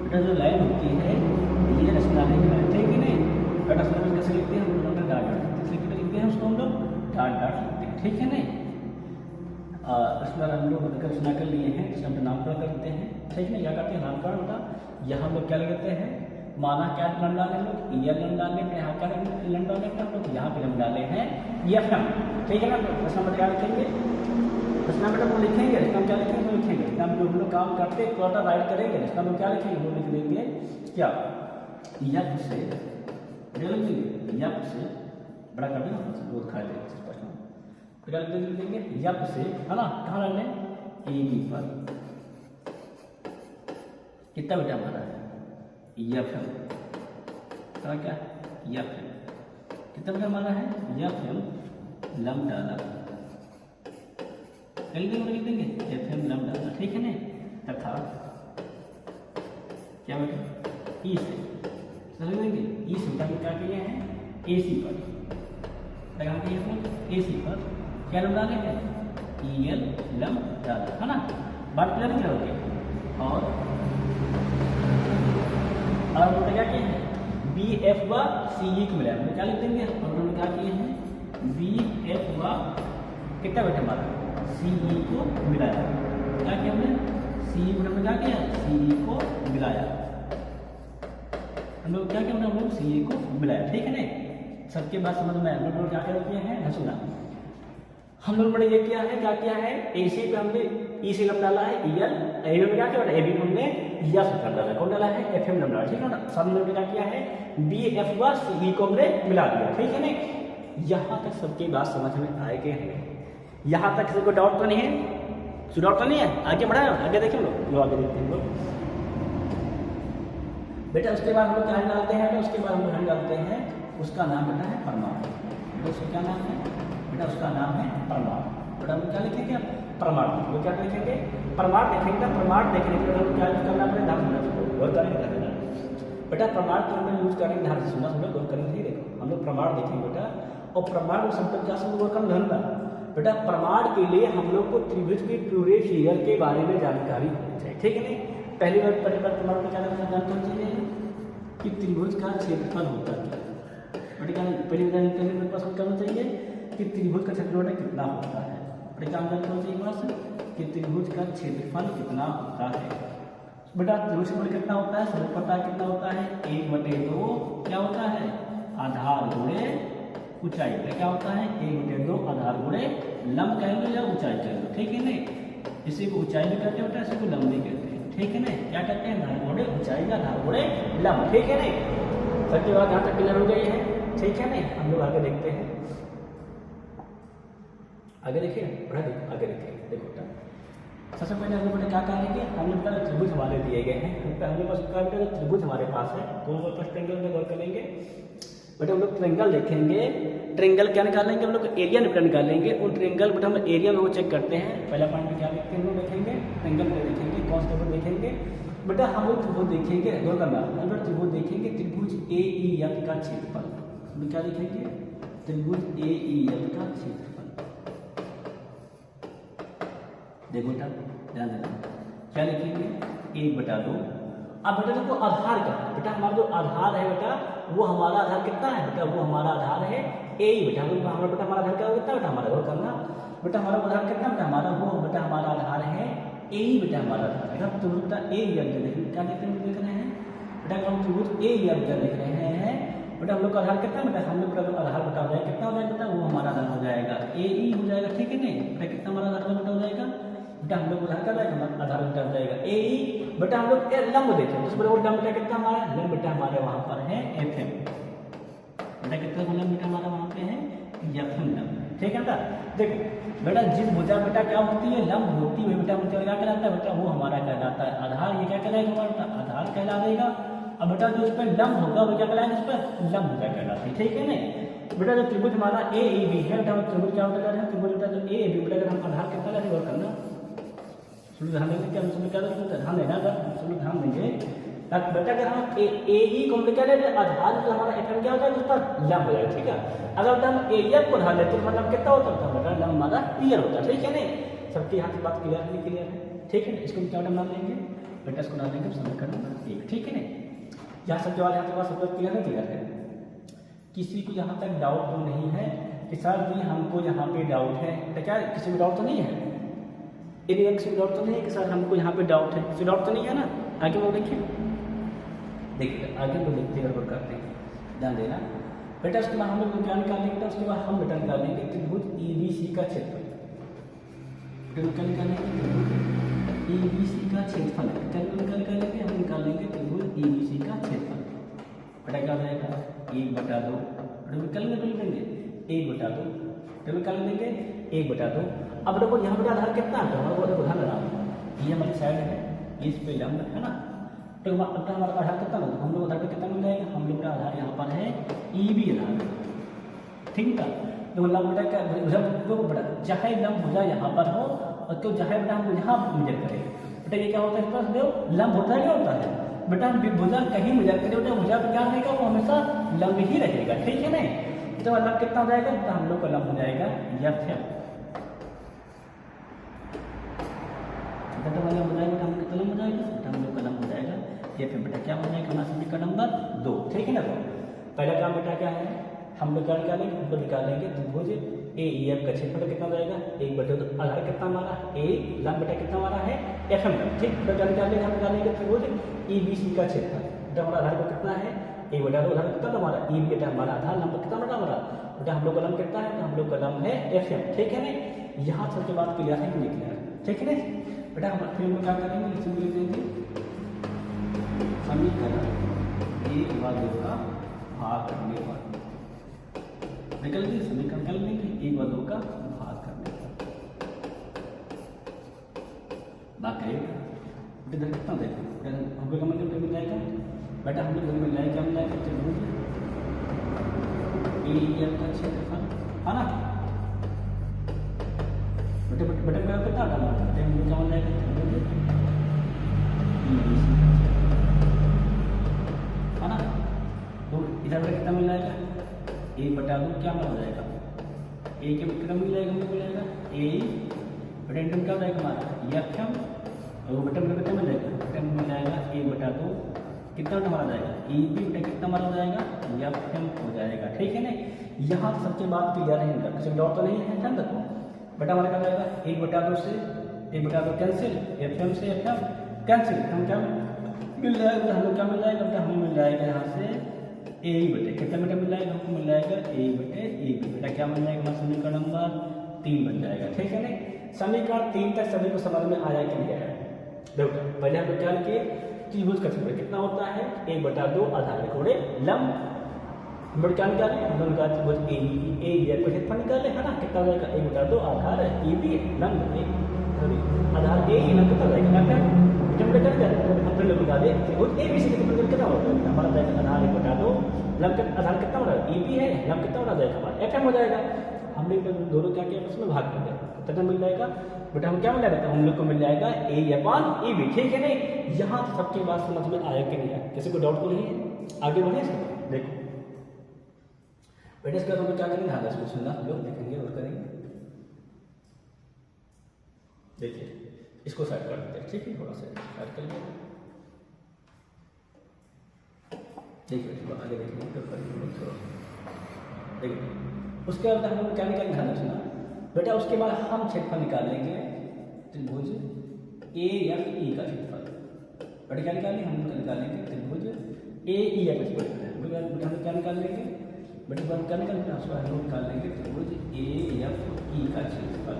[SPEAKER 1] बेटा जो लाइन होती है ये रचना लिखना है, ठीक है नहीं। बेटा रचना में कैसे लिखते हैं हम लोग डाट डाट लिखते हैं उसको हम लोग डाट डाट लिखते हैं, ठीक है नहीं। रचना हम लोग रचना कर लिए हैं, इसका हम नामकरण करते हैं, ठीक है। क्या करते हैं नामकरण होता, यहाँ हम लोग क्या लिखते हैं माना क्या लम डाले हम लोग EL लम डाले, यहाँ क्या लम डाले हम लोग यहाँ पे लम डाले हैं EFM, ठीक है ना। रचना में क्या लिखेंगे रचना में हम लिखेंगे, रचना में क्या लिखेंगे वो लिखेंगे, रचना में जो हम लोग काम करते हैं थोड़ा राइट करेंगे, रचना में क्या लिखेंगे वो लिख देंगे क्या यप से यप से बड़ा कर देना वो दिखा देंगे क्या लिख देंगे यप से है ना, कहाँ डालने AB पर कितना बेटा हमारा है EFM क्या EFM कितना बेटा हमारा है EFM लम डाला, लिख देंगे FM लम डाला, ठीक है ना। तथा क्या बेटा E से समझ लेंगे E से बेटा क्या किए हैं AC पर लगा के AC पर क्या लम डालेंगे EL लम डाला, है ना। बात क्लियर नहीं करोगे और क्या किए हैं BF व CE को मिला, क्या लिख देंगे हम लोग क्या किए हैं BF व कितना बेटा हमारा CE को मिलाया, क्या किया हमने CE को हमने क्या किया CE को मिलाया, हम लोग क्या किया हम लोग CE को मिलाया, ठीक है ना। सबके बात समझ में हम लोग क्या क्या किए हैं सुना, हम लोग बड़े ये किया है क्या किया है AC पे हमने E से लम डाला है EL, AB में क्या किया AB को हमने EF से कर डाला, कौन डाला है FM लम डाला, ठीक है ना। सब हमने क्या किया है BF व CE को हमने मिला दिया, ठीक है ना। यहाँ तक सबकी बात समझ में आएगी है, यहाँ तक किसी को डाउट तो नहीं है, डाउट तो नहीं है, आगे बढ़ाए आगे देखें लोग आगे देखते हैं लोग बेटा। उसके बाद हम लोग क्या डालते हैं, उसके बाद हम लोग डालते हैं उसका नाम बेटा है प्रमाण, उसका क्या नाम है बेटा उसका नाम है प्रमाण। बेटा हम क्या लिखेंगे प्रमाण, वो क्या लिखेंगे प्रमाण देखेंगे, प्रमाण देखने के लिए हम क्या यूज करना अपने ध्यान से गौर करेंगे बेटा। प्रमाण को हम यूज करेंगे ध्यान से सुना गौर करेंगे, देखो हम लोग प्रमाण देखेंगे बेटा, और प्रमाण को संपर्क क्या से गौर करना धंधा बेटा। प्रमाण के लिए हम लोग को त्रिभुज की पूरे फिगर के बारे में जानकारी होनी चाहिए, ठीक है नहीं। पहली बार प्रमाण को क्या जानकारी चाहिए कि त्रिभुज का क्षेत्रफल होता है, पहली जानकारी पसंद करना चाहिए कि त्रिभुज का क्षेत्रफल कितना होता है, काम करना चाहिए बस कि त्रिभुज का क्षेत्रफल कितना होता है बेटा। त्रिभुज का क्षेत्रफल कितना होता है समझ पता है कितना होता है 1/2 क्या होता है आधार गुणे ऊंचाई, क्या होता है 1/2 आधार गुणे लंब कह लो या ऊंचाई कह लो, ठीक है ना। इसी को ऊंचाई भी कहते हैं बेटा, इसी को लंब भी कहते हैं, ठीक है ना, क्या कहते हैं, धार घोड़े ऊंचाई का, धार घोड़े लंब, ठीक है ना। सबकी बात यहाँ तक क्लियर हो गई है, ठीक है ना। हम लोग आगे देखते हैं, आगे देखिए, बड़ा देखो, आगे देखिए, देखो बेटा सबसे पहले हम लोग बेटा क्या करेंगे, हम लोग बेटा त्रिभुज हमारे दिए गए हैं, हम लोग पास क्या बेटा त्रिभुज हमारे पास है, कौन कौन सा ट्रायंगल में गौर करेंगे बेटा, हम लोग ट्रायंगल देखेंगे। ट्रायंगल क्या निकालेंगे, हम लोग एरिया निकालेंगे, उन ट्रायंगल बेटा हम एरिया में वो चेक करते हैं। पहला पॉइंट क्या देखते हैं, हम लोग देखेंगे ट्रायंगल को देखेंगे, कौन सा देखेंगे बेटा, हम लोग त्रिभुज देखेंगे, गौर करना, हम लोग त्रिभुज देखेंगे, त्रिभुज AEF का क्षेत्रफल, हम क्या देखेंगे, त्रिभुज AEF का क्षेत्रफल। देखो बेटा ध्यान देना, क्या लिखेंगे, 1/2। अब बेटा देखो आधार का, बेटा हमारा जो आधार है बेटा, वो हमारा आधार कितना है बेटा, वो हमारा आधार है A बेटा, हमारा बेटा हमारा आधार क्या कितना बेटा, हमारा वो करना बेटा, हमारा आधार कितना बेटा, हमारा वो बेटा हमारा आधार है A बेटा, हमारा आधार है। तो बेटा AEF देख, क्या देख रहे हैं बेटा, हम त्रिभुज AEF देख रहे हैं बेटा, हम लोग का आधार कितना बेटा, हम लोग का आधार बेटा हो जाएगा, कितना हो जाएगा बेटा, वो हमारा आधार हो जाएगा AE हो जाएगा, ठीक है नहीं बेटा, कितना हमारा आधार बेटा हो जाएगा बेटा, हम लोग आधार का आधार बेटा हो जाएगा AE बेटा, हम लोग लंब देखें, दूसरे लंब बेटा कितना हमारा लंब बेटा, हमारे वहाँ पर है FM बेटा, कितना लंब बेटा हमारा वहाँ पे है FM लंब, ठीक है बेटा। देखो बेटा जिस भुजा बेटा क्या होती है, लंब होती है बेटा, मुझे क्या कहलाता है बेटा, वो हमारा कहलाता है आधार, ये क्या कहलाएगा हमारा आधार कहला देगा। अब बेटा जो इस पर लंब होगा वो क्या कहलाएगा, इस पर लंब भुजा कहलाती है, ठीक है ना बेटा। जो त्रिभुज हमारा AEB है बेटा, त्रिभुज क्या होता है, त्रिभुज बेटा जो AEB बेटा, अगर हम आधार कितना लेंगे और करना ध्यान देंगे, क्या हम क्या ध्यान देना, अगर ध्यान देंगे बेटा, अगर हम AE को हम क्या लेते हैं आधार, जो हमारा FM क्या होता है उस पर लंब हो जाएगा, ठीक है। अगर हम AEF को ध्यान देते हैं मतलब कितना होता है बेटा, लंब हमारा क्लियर होता है, ठीक है ना। सबके यहाँ की बात क्लियर है, क्लियर है, ठीक है ना। इसको क्या नाम लेंगे बेटा, इसको नाम लेंगे समीकरण नंबर 1, ठीक है ना। यहाँ सब जवाब यहाँ के सब क्लियर है, क्लियर है, किसी को यहाँ तक डाउट तो नहीं है कि सर जी हमको यहाँ पे डाउट है, तो क्या किसी को डाउट तो नहीं है, एरिया किसी डाउट तो नहीं है कि सर हमको यहाँ पे डाउट है, किसी डाउट तो नहीं है ना। आगे वो देखिए, देखिए आगे वो देखते हैं और करते हैं, ध्यान देना बेटा। उसके बाद हम लोग क्या निकालेंगे बेटा, उसके बाद हम बेटा निकालेंगे त्रिभुज EBC का क्षेत्रफल, क्या निकालेंगे त्रिभुज EBC का क्षेत्रफल, निकालेंगे हम निकालेंगे त्रिभुज EBC का क्षेत्रफल बेटा, क्या हो जाएगा 1/2 निकालेंगे 1/2, तो निकाल देंगे 1/2। अब देखो यहाँ पर आधार कितना है, हमारा वो देखो ध्यान देना, ये हमारी साइड है, इस पे लंब है ना, तो हमारा आधार कितना होगा, हम लोग आधार पे कितना मिल जाएगा, हम लोग का आधार यहाँ पर है EB आधार, ठीक है। तो लंब बेटा क्या बेटा, चाहे लंब भुजा यहाँ पर हो और तो चाहे बेटा हम यहाँ मेजर करें बेटा, ये क्या होता है पास दो लंब होता है, क्या होता है बेटा, हम भुजा कहीं मेजर करें बेटा, भुजा पर क्या रहेगा, वो हमेशा लंब ही रहेगा, ठीक है ना। तो लंब कितना हो जाएगा, तो हम लोग का लंब हो जाएगा FM, बेटा वाला हो जाएगा, हम कितना लंब हो जाएगा, हम लोग का लंब हो जाएगा FM बेटा, क्या हो जाएगा हमारा समीकरण नंबर 2, ठीक है ना। तो पहला काम बेटा क्या है, हम लोग क्या निकालेंगे, हम लोग निकालेंगे त्रिभुज AEF का क्षेत्रफल कितना हो जाएगा 1/2, आधार कितना हमारा A, लंब बेटा कितना हमारा है FM, ठीक बेटा। निकालेंगे हम निकालेंगे त्रिभुज EBC का क्षेत्रफल बेटा, हमारा आधार को कितना है 1/2, आधार कितना हमारा EB बेटा, हमारा आधार लंब कितना बेटा हमारा बेटा, हम लोग का लंब कितना है, तो हम लोग का लंब है FM, ठीक है ना। यहाँ सबके बात क्लियर है कि नहीं क्लियर, ठीक है ना बेटा। हम फिर हम क्या करेंगे, इसमें लिख देंगे समीकरण 1/2 का भाग करने पर, निकल गए समीकरण कर लेंगे 1/2 का भाग करने पर, भाग करेगा बेटा, कितना देगा हमको कमल के मिल जाएगा बेटा, हम लोग मिल जाएगा, क्या मिल जाएगा त्रिभुज AEF का क्षेत्रफल है ना बेटा, बेटा का कितना डालना बेटा, हम लोग क्या मिल जाएगा त्रिभुज EBC है ना। तो इधर कितना मिल जाएगा 1/2, क्या हो जाएगा A के कितना मिल जाएगा, हमको मिल जाएगा A बेटा, इंटम क्या हो जाएगा हमारा FM, और बेटा में कितना मिल जाएगा बेटा, मिल जाएगा 1/2, कितना हमारा जाएगा EB बेटा, कितना हमारा हो जाएगा FM हो जाएगा, ठीक है ना। यहाँ सबसे बात क्लियर है, किसी डाउट तो नहीं है, ध्यान रखो बेटा। हमारा क्या जाएगा 1/2 से 1/2 कैंसिल, FM से FM कैंसिल, हम क्या मिल जाएगा, हम लोग क्या मिल जाएगा बेटा, हमें मिल जाएगा यहाँ से AE बेटे, कितना बेटा मिल जाएगा, हमको मिल जाएगा AE बेटा, क्या मिल जाएगा हमारा समीकरण नंबर 3 बन जाएगा, ठीक है ना। समीकरण 3 तक सभी को समझ में आया कि नहीं आया, देखो पहले हम लोग क्या किए, त्रिभुज का क्षेत्रफल कितना होता है 1/2 आधार कोणे लंब। हम लोग क्या निकाले, हम लोग निकाले त्रिभुज ए का क्षेत्रफल निकाले है ना, कितना हो जाएगा 1/2 आधार ए बी लंब आधार ए लंब कितना हो जाएगा, जब हम लोग निकाले त्रिभुज ए बी से क्षेत्रफल कितना होगा हमारा जाएगा आधार 1/2 लंब का आधार कितना हो रहा है ए बी है, लंब कितना हो जाएगा हमारा एफ हो जाएगा। हमने दोनों क्या किया उसमें भाग कर दिया, कितना मिल जाएगा बेटा हम क्या मिल जाएगा, हम लोग को मिल जाएगा A/E B, ठीक है नहीं। यहाँ तो सबके बात समझ में आया कि नहीं आया, किसी को डाउट तो नहीं है, आगे बढ़े इसके देखो बेटा। इसका तो क्या करेंगे, हाँ इसको सुनना हम लोग देखेंगे और करेंगे। देखिए इसको साइड कर देते हैं, ठीक है थोड़ा सा साइड कर लिया। देखिए इसको आगे देखेंगे तो थोड़ा देखिए। उसके बाद हम लोग क्या निकालेंगे, ध्यान रखना बेटा। उसके बाद हम क्षेत्रफल निकालेंगे त्रिभुज AFE का क्षेत्रफल। बेटा क्या निकालेंगे, हम लोग निकालेंगे त्रिभुज AE का क्षेत्रफल। बेटा हम क्या निकाल लेंगे, बेटा हम क्या निकालेंगे, उसको हम लोग निकाल लेंगे त्रिभुज AFE का क्षेत्रफल।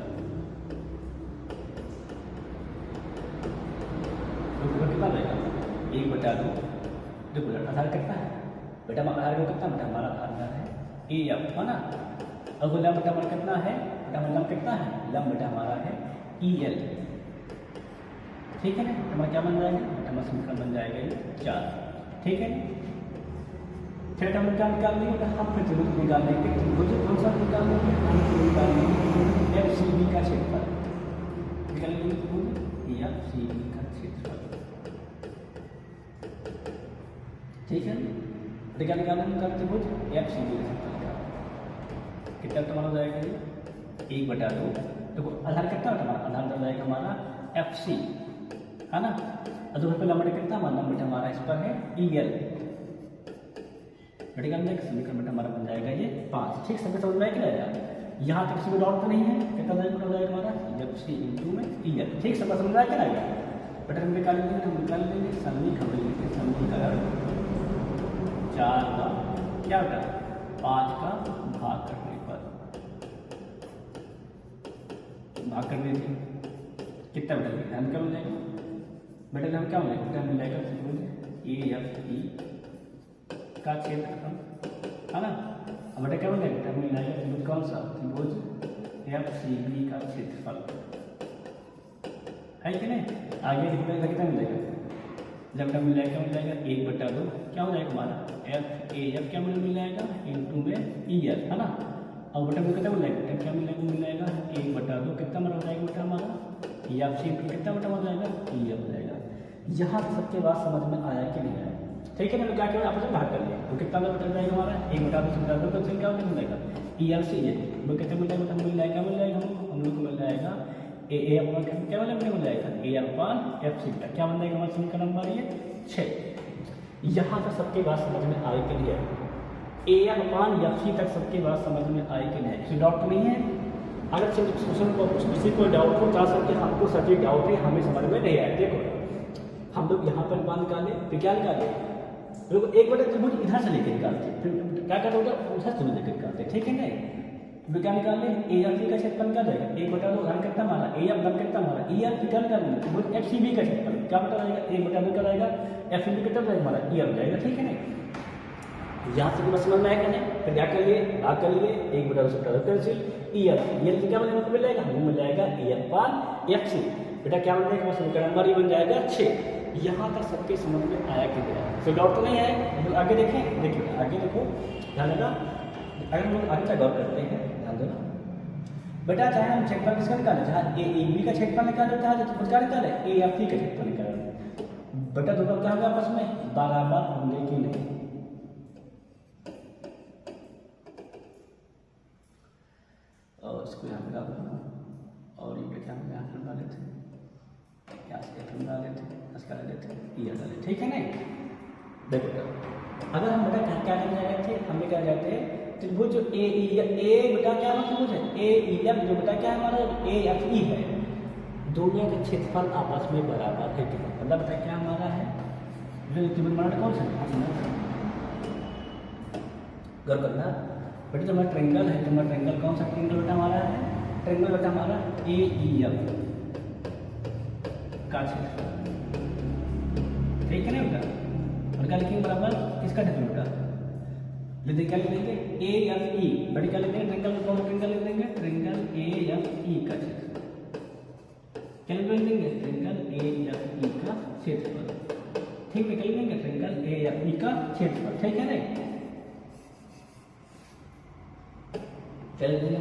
[SPEAKER 1] तो कितना रहेगा 1/2। देखो आधार कितना है बेटा, आधार को कितना बेटा हमारा आधार है AF है ना। अब लंब बेटा हमारा कितना है, लंब कितना है, लंब बेटा हमारा है EL, ठीक है ना। हमारा क्या बन जाएगा बेटा, हमारा समीकरण बन जाएगा ये 4, ठीक है। फिर हम क्या निकाल लेंगे, हम फिर त्रिभुज निकाल लेंगे, त्रिभुज कौन सा निकाल लेंगे, हम निकाल लेंगे FCB का क्षेत्रफल, निकाल लेंगे त्रिभुज FCB का क्षेत्रफल, ठीक है। क्या निकालेंगे त्रिभुज FCB का क्षेत्रफल कितना तुम्हारा हो जाएगा ये 1/2। देखो आधार कितना हमारा, आधार हो जाएगा हमारा FC है ना। और फिर लंबा कितना हमारा, लंबा हमारा इस पर है EL। बेटा समीकरण बेटा हमारा बन जाएगा ये 5, ठीक। सभी समझ में आएगा क्या, यहाँ तक किसी को डाउट तो नहीं है, कितना हो जाएगा हमारा FC इंटू में EL, ठीक। सब समझ में आएगा क्या बेटा। हम निकाल लेंगे, समीकरण 4 का क्या बेटा 5 का भाग करने पर भाग करने से कितना बेटा हम क्या मिल जाएगा बेटा, हम क्या मिलेगा बेटा मिल जाएगा त्रिभुज AFE का क्षेत्रफल है ना। अब बेटा क्या मिल जाएगा बेटा, मिल जाएगा त्रिभुज कौन सा, त्रिभुज FCB का क्षेत्रफल है कि नहीं। आगे कितना मिलेगा, जब बेटा मिल जाएगा 1/2 क्या हो जाएगा हमारा FAF क्या मिल जाएगा इंटू में EL है ना। अब बेटा कितना मिल जाएगा, क्या मिल जाएगा 1/2 कितना हो जाएगा बेटा हमारा FC इंटू कितना बेटा हो जाएगा EL हो जाएगा। यहाँ सबके बाद समझ में आया कि नहीं आया, ठीक है। मैंने क्या किया आपस में भाग कर लिया, तो कितना बेटा जाएगा हमारा 1/2 तो क्या मिल जाएगा EL से ये वो कितना मिल जाएगा, मिल जाएगा हम लोग को मिल जाएगा A अपॉन क्या मिल जाएगा A/FC का क्या बन जाएगा हमारा समीकरण नंबर ये 6। यहाँ तक सबके बात समझ में आए कि नहीं है, A/FC तक सबके बात समझ में आए कि नहीं, किसी डाउट तो नहीं है। अगर क्वेश्चन को किसी को डाउट हो जा सकते, हमको सभी डाउट है हमें समझ में नहीं आया। देखो हम लोग यहाँ पर बात निकाले फिर क्या निकाले, लोग 1/2 त्रिभुज इधर से लेकर निकालते, फिर क्या करते होगा उधर से लेकर निकालते, ठीक है नहीं। तो क्या निकाल लें AFC का क्षेत्रफल क्या जाएगा 1/2 उदाहरण कितना हमारा AF लंब कितना हमारा EL क्या निकाल लेंगे त्रिभुज FCB का क्षेत्रफल क्या बता जाएगा 1/2 क्या जाएगा FCB कितना जाएगा हमारा EL हो जाएगा, ठीक है नहीं। यहाँ से बस समझ में आएगा नहीं, फिर क्या कर लिए भाग कर लिए 1/2 से कैंसिल EL क्या मिल जाएगा, हमें मिल जाएगा AF/FC बेटा क्या बन जाएगा समीकरण नंबर ये बन जाएगा 6। यहाँ तक सबके समझ में आया कि नहीं, कोई डाउट तो नहीं है। आगे देखें, देखिए आगे देखो ध्यान लगा, अगर हम लोग आगे तक गौर करते हैं ध्यान देना बेटा, चाहे हम क्षेत्रफल किसका निकालें, चाहे AEB का क्षेत्रफल निकालें, चाहे क्या निकाले AFC का क्षेत्रफल निकालें, बेटा दोनों क्या होगा आपस में बराबर होंगे कि नहीं। और इसको यहाँ पे डाल देना और ये क्या हम यहाँ पर डाले थे, यहाँ से डाल लेते इसका ले लेते ये डाले, ठीक है नहीं। देखो अगर हम बेटा क्या करने जा रहे थे, हमें क्या जाते हैं त्रिभुज A बेटा क्या त्रिभुज है AEF जो बेटा क्या हमारा AFE है, दोनों के क्षेत्रफल आपस में बराबर है कि मतलब बेटा क्या हमारा है त्रिभुज हमारा कौन सा गौर करना बेटा, जो हमारा ट्रायंगल है, हमारा ट्रायंगल कौन सा ट्रायंगल बेटा हमारा है, ट्रायंगल बेटा हमारा AEF का क्षेत्रफल, ठीक है ना बेटा। और क्या लिखेंगे बराबर किसका क्षेत्रफल बेटा, लिख क्या लिख देंगे ए एफ ई, बड़ी क्या लिख देंगे ट्रिंगल, कौन ट्रिंगल लिख देंगे ट्रिंगल ए एफ ई का क्षेत्रफल, क्या लिख देंगे ट्रिंगल ए एफ ई का क्षेत्रफल, ठीक है, क्या लिख देंगे ट्रिंगल ए एफ ई का क्षेत्रफल, ठीक है ना। क्या लिख देंगे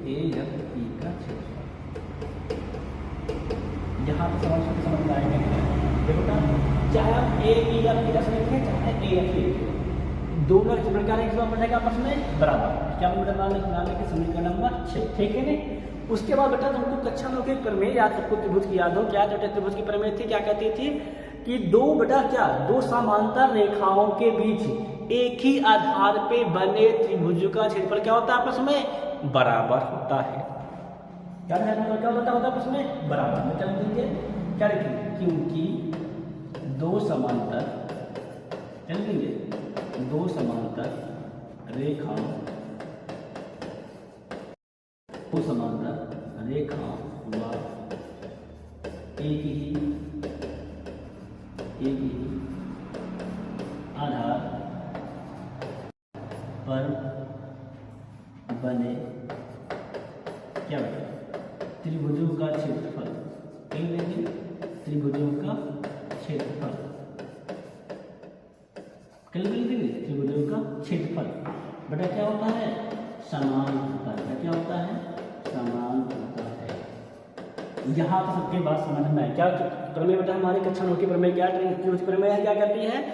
[SPEAKER 1] ए एफ ई का क्षेत्रफल, यहाँ पे समझ में आएगा देखो बेटा, चाहे आप ए ई एफ ई रख लिखें चाहे ए एफ ई, दोनों क्या रहेगा आपस में बराबर, क्या बनाने के समीकरण नंबर 6, ठीक है ना। उसके बाद बेटा तुमको कक्षा में के प्रमेय याद, सबको त्रिभुज की याद हो, क्या त्रिभुज की प्रमेय थी, क्या कहती थी कि दो बेटा क्या दो समांतर रेखाओं के बीच एक ही आधार पे बने त्रिभुज का क्षेत्रफल क्या होता है आपस में बराबर होता है, क्या होता है आपस में बराबर, क्या लिखेंगे क्या लिखेंगे, क्योंकि दो समांतर रेखाओं व एक ही आधार पर बने क्या त्रिभुजों का क्षेत्रफल, त्रिभुजों का क्षेत्रफल, त्रिभुजों का क्षेत्रफल बेटा क्या होता है समान होता है, क्या होता है समान होता है। यहाँ तो सबके बात समझ में है, क्या प्रमेय बेटा हमारे कक्षा नौ की प्रमेय क्या प्रमेय है, क्या करती है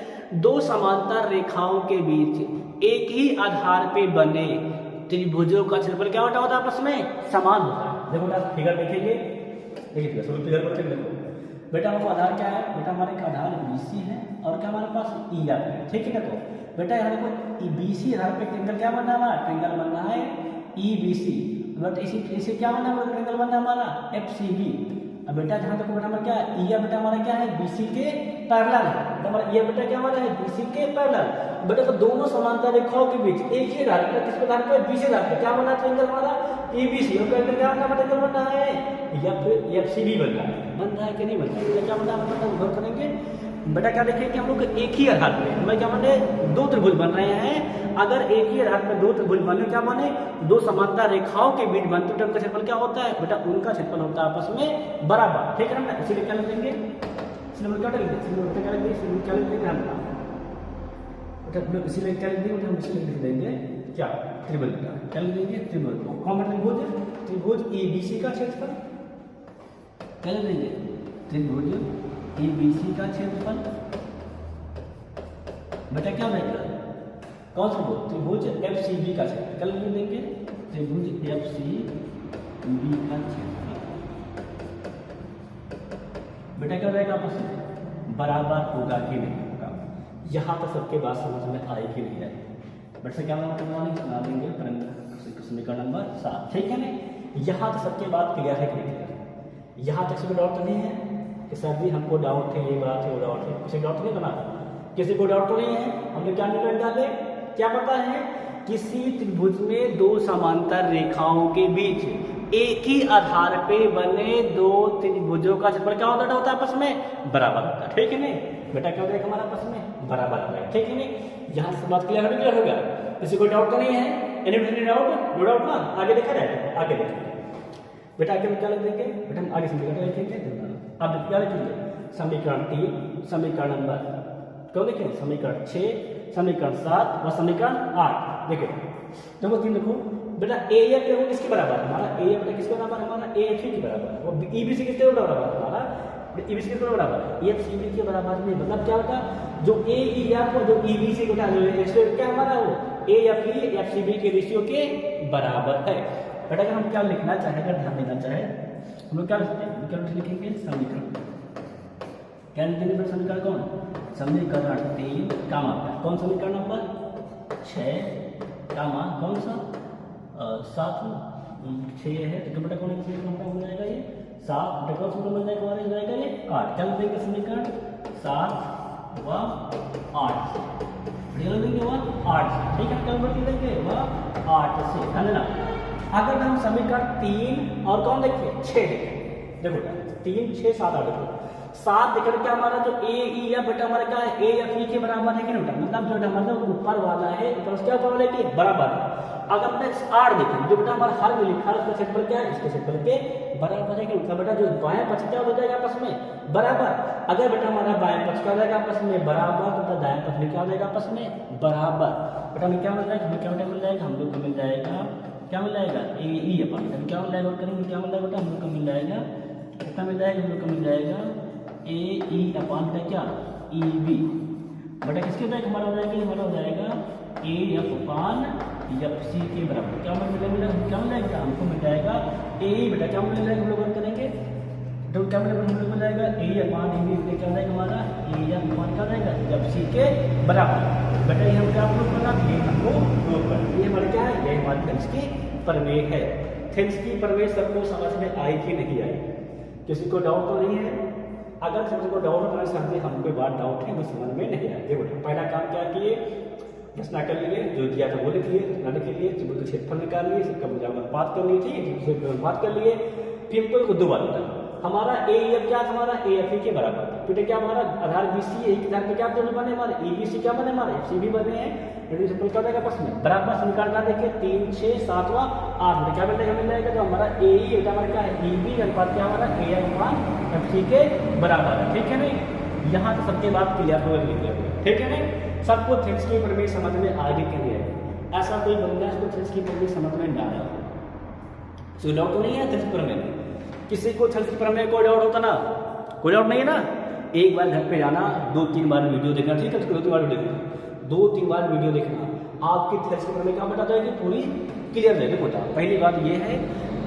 [SPEAKER 1] दो समांतर रेखाओं के बीच एक ही आधार पे बने त्रिभुजों का क्षेत्रफल क्या होता है आपस में समान होता है। देखो बेटा फिगर देखेंगे, देखिए फिगर पर देखो बेटा हमारा आधार क्या है, बेटा हमारे का आधार BC है और क्या हमारे पास ई है, ठीक है ना। तो बेटा यहाँ देखो BC आधार पे ट्रिंगल क्या बनना है हमारा, ट्रिंगल बनना है EBC, बट इसे क्या बनना है ट्रिंगल बनना है हमारा FCB। अब बेटा जहाँ तक बेटा हमारा क्या है ई बेटा हमारा क्या है BC के पैरेलल है, हमारा ये बेटा क्या हमारा है BC के पैरेलल, बेटा तो दोनों समांतर रेखाओं के बीच एक ही आधार पर किस आधार पर BC आधार पर क्या बना ट्रिंगल हमारा EBC, और क्या ट्रिंगल बनना है या फिर FCB बनना है, बन रहा है कि नहीं बन रहा है, क्या बन रहा है गौर करेंगे बेटा। क्या देखें कि हम लोग एक ही आधार पर हमें क्या बने दो त्रिभुज बन रहे हैं, अगर एक ही आधार पर दो त्रिभुज बने क्या बने दो समांतर रेखाओं के बीच बनते तो उनका क्षेत्रफल क्या होता है बेटा उनका क्षेत्रफल होता है आपस में बराबर, ठीक है ना। इसीलिए क्या लिख देंगे इसीलिए क्या लिख देंगे हम इसीलिए क्या लिख देंगे हम इसीलिए लिख देंगे क्या त्रिभुज, क्या लिख देंगे त्रिभुज, कौन त्रिभुज EBC का क्षेत्रफल, क्या लिख देंगे त्रिभुज EBC का क्षेत्रफल बेटा क्या रहेगा कौन सा त्रिभुज FCB का क्षेत्रफल, क्या लिख देंगे त्रिभुज FCB का क्षेत्रफल बेटा क्या रहेगा आपस में बराबर होगा कि नहीं होगा। यहाँ तक सबके बात समझ में आएगी नहीं है, बट से क्या बना देंगे समीकरण नंबर 7, ठीक है ना। यहाँ तक सबके बात क्लियर है कि नहीं क्लियर, यहाँ तक सबको डाउट तो नहीं है कि सर जी हमको डाउट है ये बात है वो डाउट है, किसी डाउट नहीं बना, किसी को डाउट तो नहीं है। हमने क्या निर्णय डाले क्या पता है किसी त्रिभुज में दो समांतर रेखाओं के बीच एक ही आधार पे बने दो त्रिभुजों का क्षेत्रफल क्या होता है आपस में बराबर होता है, ठीक है नहीं बेटा क्या होता है हमारा आपस में बराबर होता है, ठीक है नहीं। यहाँ से बात क्लियर हो गया, किसी को डाउट तो नहीं है, एनी डाउट नो डाउट ना, आगे देखा जाए आगे देखेंगे बेटा, आगे क्या लिख देंगे बेटा हम आगे समीकरण लिखेंगे। अब क्या लिखेंगे समीकरण 3 समीकरण नंबर क्यों लिखें समीकरण 6 समीकरण 7 और समीकरण 8 देखिए देखो 3 देखो बेटा AF किसके बराबर है हमारा AF किसके बराबर हमारा AFC के बराबर है, और EBC किसके बराबर है हमारा EBC किसके बराबर है EFCB के बराबर नहीं, मतलब क्या होगा जो AEF और जो EBC को क्या हमारा वो AFE FCB के रेशियो के बराबर है बेटा। अगर हम क्या लिखना चाहे अगर ध्यान देना चाहे हम लोग क्या लिखेंगे समीकरण, क्या लिखेंगे बेटा समीकरण कौन समीकरण 3 कामा कौन समीकरण नंबर 6 कामा कौन सा 7 6 है तो बेटा कौन समीकरण हो जाएगा ये 7 बेटा कौन समीकरण बन जाएगा हमारा जाएगा ये 8, क्या लिखेंगे समीकरण 7 व 8 देंगे वह 8 ठीक है, क्या देंगे वह 8 से है ना। अगर हम समीकरण 3 और कौन देखिए 6 देखो 3 6 7 8 देखो सात देखिए क्या हमारा जो ए ई या बेटा हमारा क्या है ए एफ ई के बराबर है कि नहीं बेटा, मतलब जो हमारा ऊपर वाला है ऊपर क्या ऊपर वाला है बराबर है। अगर हमने आर देखें जो बेटा हमारा हर में लिखा है उसका क्षेत्रफल क्या है, इसके क्षेत्रफल के बराबर है कि मतलब बेटा जो बाएं पक्ष क्या हो जाएगा आपस में बराबर। अगर बेटा हमारा बाएं पक्ष क्या हो जाएगा आपस में बराबर तो दाएं पक्ष में क्या हो जाएगा आपस में बराबर। बेटा हमें क्या मिल जाएगा, हमें क्या मिल जाएगा, हम लोग को मिल जाएगा क्या मिल जाएगा ए ई अपन क्या मिल जाएगा करेंगे क्या मिल जाएगा बेटा हम लोग को मिल जाएगा कितना मिल जाएगा, हम लोग को मिल जाएगा ए ई अपान का क्या ई बी। बेटा किसके हो जाएगा हमारा हो जाएगा, हमारा हो जाएगा A F upon F C के बराबर क्या मिल जाएगा, क्या मिल जाएगा हमको मिल जाएगा ए बेटा क्या मिल जाएगा, हम लोग करेंगे तो क्या मिल जाएगा ए अपान ए बी क्या हो जाएगा हमारा ए एफ अपान क्या हो जाएगा एफ सी के बराबर। बेटा ये हम क्या प्रूव करना, ये हमको प्रूव करना, ये हमारा क्या है, ये हमारी थेल्स की प्रमेय है। थेल्स की प्रमेय सबको समझ में आई कि नहीं आई, किसी को डाउट तो नहीं है। अगर किसी को डाउट होना समझे हम कोई बात डाउट है तो समझ में नहीं आए। देखो पहला काम क्या किए, रचना कर लिए, जो दिया था वो लिख लिए, रचना लिख लिए, त्रिभुज का क्षेत्रफल निकाल लिए, सबका मुझे कर ली थी, बात कर लिए, फिर को दो बार निकाला। हमारा ए एफ क्या था, हमारा ए एफ ई के बराबर था। फिर क्या हमारा आधार बी सी एक आधार पे क्या बने हमारे ई बी सी क्या बने हमारे एफ सी भी बने हैं। सिंपल क्या हो जाएगा आपस में बराबर से निकालना, देखिए 3 6 7 8 में क्या मिल जाएगा तो हमारा ए ई बेटा हमारा क्या है ई बी अनुपात क्या हमारा ए अनुपात एफ सी के बराबर है। ठीक है नहीं, यहाँ तो सबके बात क्लियर हो गई, ठीक है नहीं। सबको थेल्स की प्रमेय समझ में आगे के लिए ऐसा कोई बंदा है इसको थेल्स की प्रमेय समझ में ना आया, कोई डाउट तो नहीं है थेल्स की प्रमेय में, किसी को थेल्स की प्रमेय कोई डाउट होता ना, कोई डाउट नहीं है ना। एक बार घर पे जाना 2-3 बार वीडियो देखना, ठीक है 2-3 बार वीडियो देखना, 2-3 बार वीडियो देखना, आपकी थेल्स की प्रमेय क्या बता जाएगी पूरी क्लियर रहेगी। बेटा पहली बात ये है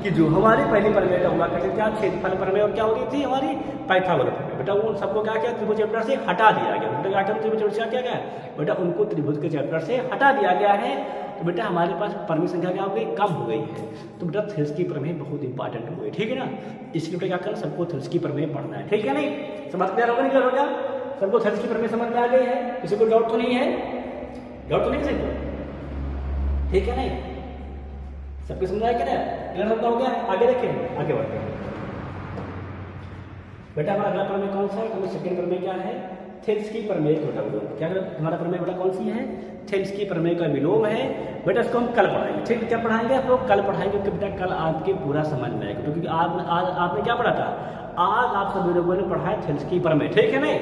[SPEAKER 1] कि जो हमारी पहली प्रमेय हुआ करते क्या क्षेत्रफल प्रमेय और क्या होती थी हमारी पाइथागोरस प्रमेय, बेटा उन सबको क्या किया त्रिभुज चैप्टर से हटा दिया गया। बेटा क्या त्रिभुज चैप्टर से क्या गया बेटा उनको त्रिभुज के चैप्टर से हटा दिया गया है, तो बेटा हमारे पास प्रमेय संख्या क्या हो गई कम हो गई है। तो बेटा थेल्स की प्रमेय बहुत इंपॉर्टेंट हो गई, ठीक है ना। इसलिए बेटा क्या करना सबको थेल्स की प्रमेय पढ़ना है, ठीक है नहीं। समझ क्लियर होगा नहीं क्लियर होगा, सबको थेल्स की प्रमेय समझ में आ गई है, किसी को डाउट तो नहीं है, डाउट तो नहीं किसी को, ठीक है नहीं, सबको समझ आया क्या क्लियर होता हो गया। आगे देखें, आगे बढ़ते हैं बेटा हमारा अगला प्रमेय कौन सा है, हमें सेकंड प्रमेय क्या है थेल्स की प्रमेय का विलोम। क्या हमारा प्रमेय बेटा कौन सी है थेल्स की प्रमेय का विलोम है। बेटा इसको हम कल पढ़ाएंगे, ठीक क्या पढ़ाएंगे आप लोग कल पढ़ाएंगे, क्योंकि बेटा कल आपके पूरा समझ में आएगा, क्योंकि आज आपने क्या पढ़ा था, आज आप सभी लोगों ने पढ़ा है थेल्स की प्रमेय, ठीक है नहीं।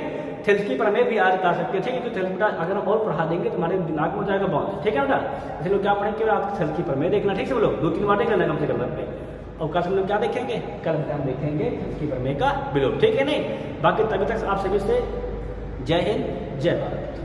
[SPEAKER 1] थेल्स की प्रमेय भी आज बता सकते थे, तो थेल्स बेटा अगर हम और पढ़ा देंगे तो हमारे दिमाग में हो जाएगा बहुत, ठीक है बेटा। इसलिए लोग क्या पढ़ेंगे आप थेल्स की प्रमेय देखना, ठीक है बोलो 2-3 बार देख लेना कम से कम पे। और कल हम लोग क्या देखेंगे, कल हम देखेंगे थेल्स की प्रमेय का विलोम, ठीक है नहीं। बाकी तभी तक आप सभी से जय हिंद जय भारत।